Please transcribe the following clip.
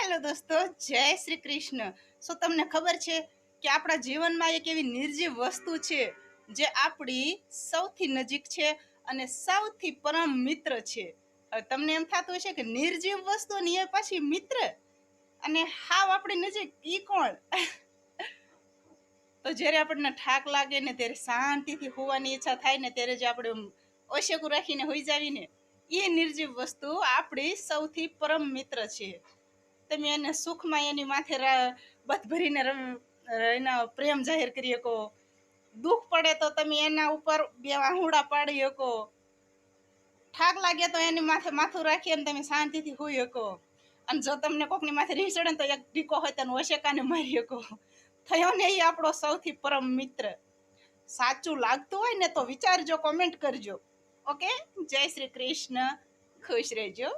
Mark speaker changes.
Speaker 1: Hello દોસ્તો, જય શ્રી કૃષ્ણ. શું તમને ખબર છે કે આપણા જીવનમાં એક એવી નિર્જીવ વસ્તુ છે જે આપણી સૌથી નજીક છે અને સૌથી પરમ મિત્ર છે. હવે તમને એમ થતું હશે કે નિર્જીવ વસ્તુ ને એ પાછી મિત્ર અને હાવ આપણી નજીક ઈ કોણ? તો જ્યારે આપણને થાક લાગે ને ત્યારે શાંતિથી હોવાની ઈચ્છા થાય ને ત્યારે જે આપણે ઓશેકું રાખીને હોઈ જાવીને એ નિર્જીવ વસ્તુ આપણી સૌથી પરમ મિત્ર છે. તમે એને સુખમાં એની માથે બથ ભરીને એના પ્રેમ જાહેર કરી શકો. દુઃખ પડે તો તમે એના ઉપર બે આહુડા પાડી શકો. થાક લાગે તો એની માથે માથું રાખીને તમે શાંતિથી હોઈ શકો. અને જો તમને કોકની માથે રીહ ચડે ને તો એક ટીકો હોય તો ઓશેકાને મારી શકો. થયો ને એ આપણો સૌથી પરમ મિત્ર. સાચું લાગતું હોય ને તો વિચારજો, કોમેન્ટ કરજો. ઓકે, જય શ્રી કૃષ્ણ, ખુશ રહેજો.